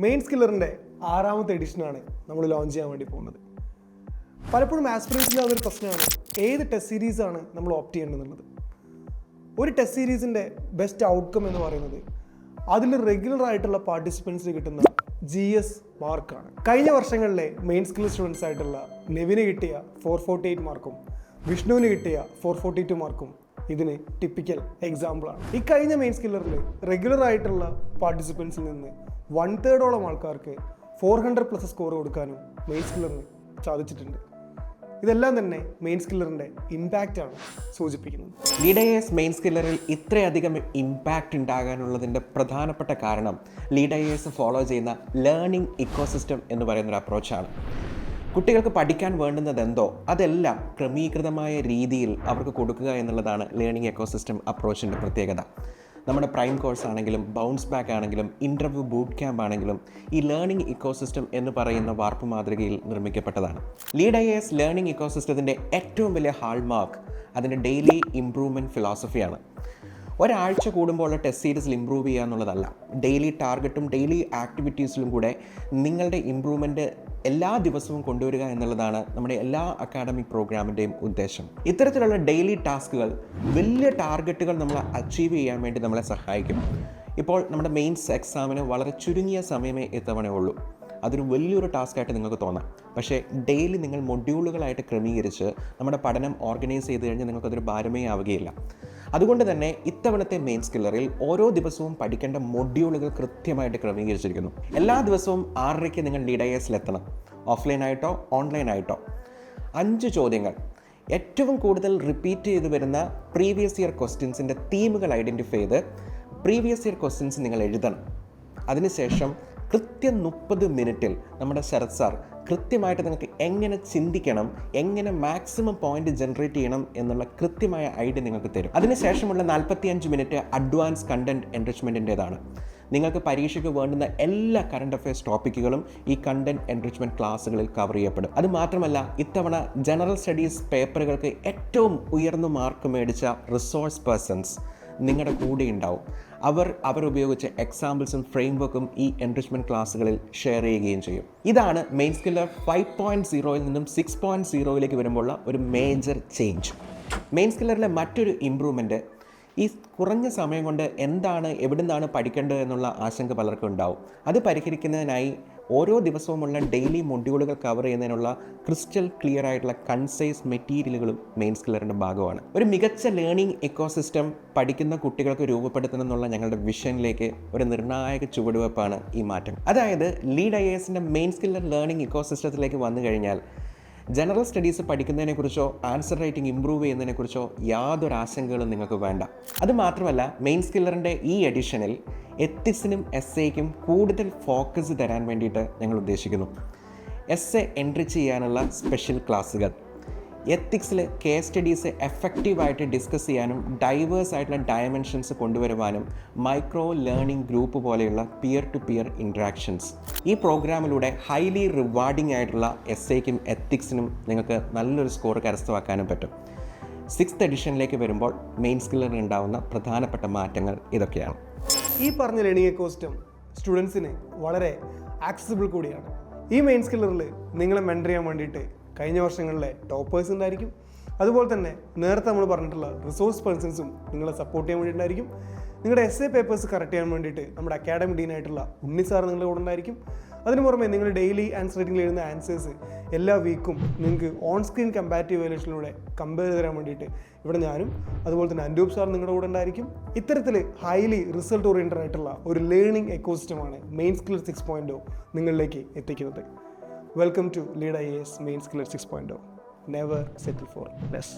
Main സ്കില്ലറിൻ്റെ 6ാമത്തെ എഡിഷനാണ് നമ്മൾ launch ചെയ്യാൻ വേണ്ടി പോകുന്നത്. പലപ്പോഴും ആസ്പിറൻസിൽ അതൊരു പ്രശ്നമാണ്, ഏത് ടെസ്റ്റ് സീരീസാണ് നമ്മൾ ഓപ്റ്റ് ചെയ്യേണ്ടതെന്നുള്ളത്. ഒരു ടെസ്റ്റ് സീരീസിൻ്റെ ബെസ്റ്റ് ഔട്ട്കം എന്ന് പറയുന്നത് അതിൽ റെഗുലർ ആയിട്ടുള്ള പാർട്ടിസിപ്പൻസിന് കിട്ടുന്ന GS മാർക്കാണ്. കഴിഞ്ഞ വർഷങ്ങളിലെ മെയിൻ സ്കിൽ സ്റ്റുഡൻസ് ആയിട്ടുള്ള നെവിന് കിട്ടിയ 448 മാർക്കും വിഷ്ണുവിന് കിട്ടിയ 442 മാർക്കും ഇതിന് ടിപ്പിക്കൽ എക്സാമ്പിളാണ്. ഈ കഴിഞ്ഞ മെയിൻ സ്കില്ലറിൽ റെഗുലർ ആയിട്ടുള്ള പാർട്ടിസിപ്പൻസിൽ നിന്ന് 1/3 ആൾക്കാർക്ക് 400+ സ്കോർ കൊടുക്കാനും മെയിൻ സ്കില്ലറിന് സാധിച്ചിട്ടുണ്ട്. ഇതെല്ലാം തന്നെ മെയിൻ സ്കില്ലറിൻ്റെ ഇമ്പാക്റ്റാണ് സൂചിപ്പിക്കുന്നത്. ലീഡ് മെയിൻ സ്കില്ലറിൽ ഇത്രയധികം ഇമ്പാക്റ്റ് ഉണ്ടാകാനുള്ളതിൻ്റെ പ്രധാനപ്പെട്ട കാരണം ലീഡ് ഫോളോ ചെയ്യുന്ന ലേണിംഗ് ഇക്കോസിസ്റ്റം എന്ന് പറയുന്നൊരു അപ്രോച്ചാണ്. കുട്ടികൾക്ക് പഠിക്കാൻ വേണ്ടുന്നത് എന്തോ അതെല്ലാം ക്രമീകൃതമായ രീതിയിൽ അവർക്ക് കൊടുക്കുക എന്നുള്ളതാണ് ലേണിംഗ് എക്കോസിസ്റ്റം അപ്രോച്ചിൻ്റെ പ്രത്യേകത. നമ്മുടെ പ്രൈം കോഴ്സ് ആണെങ്കിലും ബൗൺസ് ബാക്ക് ആണെങ്കിലും ഇൻ്റർവ്യൂ ബൂട്ട് ക്യാമ്പ് ആണെങ്കിലും ഈ ലേണിംഗ് ഇക്കോസിസ്റ്റം എന്ന് പറയുന്ന വാർപ്പ് മാതൃകയിൽ നിർമ്മിക്കപ്പെട്ടതാണ്. ലീഡ് ലേണിംഗ് ഇക്കോസിസ്റ്റത്തിൻ്റെ ഏറ്റവും വലിയ ഹാൾമാർക്ക് അതിൻ്റെ ഡെയിലി ഇംപ്രൂവ്മെൻറ്റ് ഫിലോസഫിയാണ്. ഒരാഴ്ച കൂടുമ്പോൾ ടെസ്റ്റ് സീരീസിൽ ഇമ്പ്രൂവ് ചെയ്യുക എന്നുള്ളതല്ല, ഡെയിലി ടാർഗറ്റും ഡെയിലി ആക്ടിവിറ്റീസിലും കൂടെ നിങ്ങളുടെ ഇമ്പ്രൂവ്മെൻറ്റ് എല്ലാ ദിവസവും കൊണ്ടുവരിക എന്നുള്ളതാണ് നമ്മുടെ എല്ലാ അക്കാഡമിക് പ്രോഗ്രാമിൻ്റെയും ഉദ്ദേശം. ഇത്തരത്തിലുള്ള ഡെയിലി ടാസ്കുകൾ വലിയ ടാർഗറ്റുകൾ നമ്മൾ അച്ചീവ് ചെയ്യാൻ വേണ്ടി നമ്മളെ സഹായിക്കും. ഇപ്പോൾ നമ്മുടെ മെയിൻസ് എക്സാമിന് വളരെ ചുരുങ്ങിയ സമയമേ ഇത്തവണ ഉള്ളൂ. അതൊരു വലിയൊരു ടാസ്ക്കായിട്ട് നിങ്ങൾക്ക് തോന്നാം. പക്ഷേ ഡെയിലി നിങ്ങൾ മൊഡ്യൂളുകളായിട്ട് ക്രമീകരിച്ച് നമ്മുടെ പഠനം ഓർഗനൈസ് ചെയ്ത് കഴിഞ്ഞാൽ നിങ്ങൾക്കതൊരു ഭാരമേ ആവുകയില്ല. അതുകൊണ്ട് തന്നെ ഇത്തവണത്തെ മെയിൻ സ്കില്ലറിൽ ഓരോ ദിവസവും പഠിക്കേണ്ട മൊഡ്യൂളുകൾ കൃത്യമായിട്ട് ക്രമീകരിച്ചിരിക്കുന്നു. എല്ലാ ദിവസവും 6:30 നിങ്ങൾ ലീഡ് ഓഫ്ലൈനായിട്ടോ ഓൺലൈനായിട്ടോ 5 ചോദ്യങ്ങൾ, ഏറ്റവും കൂടുതൽ റിപ്പീറ്റ് ചെയ്ത് വരുന്ന പ്രീവിയസ് ഇയർ ക്വസ്റ്റ്യൻസിൻ്റെ തീമുകൾ ഐഡൻറ്റിഫൈ ചെയ്ത് പ്രീവിയസ് ഇയർ ക്വസ്റ്റ്യൻസ് നിങ്ങൾ എഴുതണം. അതിനുശേഷം കൃത്യം 30 മിനിറ്റിൽ നമ്മുടെ ശരത് സാർ കൃത്യമായിട്ട് നിങ്ങൾക്ക് എങ്ങനെ ചിന്തിക്കണം, എങ്ങനെ മാക്സിമം പോയിന്റ് ജനറേറ്റ് ചെയ്യണം എന്നുള്ള കൃത്യമായ ഐഡിയ നിങ്ങൾക്ക് തരും. അതിനുശേഷമുള്ള 45 മിനിറ്റ് അഡ്വാൻസ് കണ്ടന്റ് എൻറിച്ച്മെൻറ്റിൻ്റെതാണ്. നിങ്ങൾക്ക് പരീക്ഷയ്ക്ക് വേണ്ടുന്ന എല്ലാ കറണ്ട് അഫയേഴ്സ് ടോപ്പിക്കുകളും ഈ കണ്ടന്റ് എൻറിച്ച്മെൻറ്റ് ക്ലാസ്സുകളിൽ കവർ ചെയ്യപ്പെടും. അതുമാത്രമല്ല, ഇത്തവണ ജനറൽ സ്റ്റഡീസ് പേപ്പറുകൾക്ക് ഏറ്റവും ഉയർന്ന മാർക്ക് മേടിച്ച റിസോഴ്സ് പേഴ്സൺസ് നിങ്ങളുടെ കൂടെ ഉണ്ടാവും. അവർ ഉപയോഗിച്ച എക്സാമ്പിൾസും ഫ്രെയിംവർക്കും ഈ എൻറിച്ച്മെൻറ്റ് ക്ലാസ്സുകളിൽ ഷെയർ ചെയ്യുകയും ചെയ്യും. ഇതാണ് മെയിൻ സ്കില്ലർ 5.0 നിന്നും 6.0 വരുമ്പോഴുള്ള ഒരു മേജർ ചേഞ്ച്. മെയിൻ സ്കില്ലറിലെ മറ്റൊരു ഇമ്പ്രൂവ്മെൻറ്റ്, ഈ കുറഞ്ഞ സമയം കൊണ്ട് എവിടുന്നാണ് പഠിക്കേണ്ടത് എന്നുള്ള ആശങ്ക പലർക്കും ഉണ്ടാവും. അത് പരിഹരിക്കുന്നതിനായി ഓരോ ദിവസവുമുള്ള ഡെയിലി മൊഡ്യൂളുകൾ കവർ ചെയ്യുന്നതിനുള്ള ക്രിസ്റ്റൽ ക്ലിയർ ആയിട്ടുള്ള കൺസൈസ് മെറ്റീരിയലുകളും മെയിൻ സ്കില്ലറിൻ്റെ ഭാഗമാണ്. ഒരു മികച്ച ലേണിംഗ് ഇക്കോസിസ്റ്റം പഠിക്കുന്ന കുട്ടികൾക്ക് രൂപപ്പെടുത്തണം എന്നുള്ള ഞങ്ങളുടെ വിഷനിലേക്ക് ഒരു നിർണായക ചുവടുവെപ്പാണ് ഈ മാറ്റം. അതായത് ലീഡ് മെയിൻ സ്കില്ലർ ലേണിംഗ് ഇക്കോസിസ്റ്റത്തിലേക്ക് വന്നു കഴിഞ്ഞാൽ ജനറൽ സ്റ്റഡീസ് പഠിക്കുന്നതിനെക്കുറിച്ചോ ആൻസർ റൈറ്റിംഗ് ഇമ്പ്രൂവ് ചെയ്യുന്നതിനെക്കുറിച്ചോ യാതൊരു ആശങ്കകളും നിങ്ങൾക്ക് വേണ്ട. അതുമാത്രമല്ല, മെയിൻ സ്കില്ലറിൻ്റെ ഈ എഡിഷനിൽ എത്തിക്സിനും എസ്സേക്കും കൂടുതൽ ഫോക്കസ് തരാൻ വേണ്ടിയിട്ട് ഞങ്ങൾ ഉദ്ദേശിക്കുന്നു. എസ്സേ എൻട്രി ചെയ്യാനുള്ള സ്പെഷ്യൽ ക്ലാസ്സുകൾ, എത്തിക്സിൽ കേസ് സ്റ്റഡീസ് എഫക്റ്റീവായിട്ട് ഡിസ്കസ് ചെയ്യാനും ഡൈവേഴ്സ് ആയിട്ടുള്ള ഡയമെൻഷൻസ് കൊണ്ടുവരുവാനും മൈക്രോ ലേണിംഗ് ഗ്രൂപ്പ് പോലെയുള്ള പിയർ ടു പിയർ ഇൻട്രാക്ഷൻസ്. ഈ പ്രോഗ്രാമിലൂടെ ഹൈലി റിവാർഡിംഗ് ആയിട്ടുള്ള എസ്സേക്കും എത്തിക്സിനും നിങ്ങൾക്ക് നല്ലൊരു സ്കോർ കരസ്ഥമാക്കാനും പറ്റും. 6th എഡിഷനിലേക്ക് വരുമ്പോൾ മെയിൻ സ്കില്ലറിന് ഉണ്ടാകുന്ന പ്രധാനപ്പെട്ട മാറ്റങ്ങൾ ഇതൊക്കെയാണ്. ഈ പറഞ്ഞ ലേണിംഗ് എക്കോസിസ്റ്റം സ്റ്റുഡൻസിന് വളരെ ആക്സസിബിൾ കൂടിയാണ്. ഈ മെയിൻ സ്കില്ലറിൽ നിങ്ങളെ മെൻറ്റർ ചെയ്യാൻ വേണ്ടിയിട്ട് കഴിഞ്ഞ വർഷങ്ങളിലെ ടോപ്പേഴ്സ് ഉണ്ടായിരിക്കും. അതുപോലെ തന്നെ നേരത്തെ നമ്മൾ പറഞ്ഞിട്ടുള്ള റിസോഴ്സ് പേഴ്സൺസും നിങ്ങളെ സപ്പോർട്ട് ചെയ്യാൻ വേണ്ടിയിട്ടുണ്ടായിരിക്കും. നിങ്ങളുടെ എസ്സേ പേപ്പേഴ്സ് കറക്റ്റ് ചെയ്യാൻ വേണ്ടിയിട്ട് നമ്മുടെ അക്കാഡമിക് ഡീനായിട്ടുള്ള ഉണ്ണി സാർ നിങ്ങളുടെ കൂടെ ഉണ്ടായിരിക്കും. അതിന് പുറമെ നിങ്ങൾ ഡെയിലി ആൻസർ റൈറ്റിംഗിൽ എഴുതുന്ന ആൻസേഴ്സ് എല്ലാ വീക്കും നിങ്ങൾക്ക് ഓൺ സ്ക്രീൻ കമ്പാരിറ്റീവ് വാല്യൂഷനിലൂടെ കമ്പയർ തരാൻ വേണ്ടിയിട്ട് ഇവിടെ ഞാനും അതുപോലെ തന്നെ അൻഡൂപ് സാർ നിങ്ങളുടെ കൂടെ ഉണ്ടായിരിക്കും. ഇത്തരത്തിൽ ഹൈലി റിസൾട്ട് ഓറിയൻറ്റഡ് ആയിട്ടുള്ള ഒരു ലേണിംഗ് എക്കോസിസ്റ്റമാണ് മെയിൻ സ്കില്ലർ 6.0 നിങ്ങളിലേക്ക് എത്തിക്കുന്നത്. Welcome to Lead IAS Main Skiller 6.0. Never settle for less.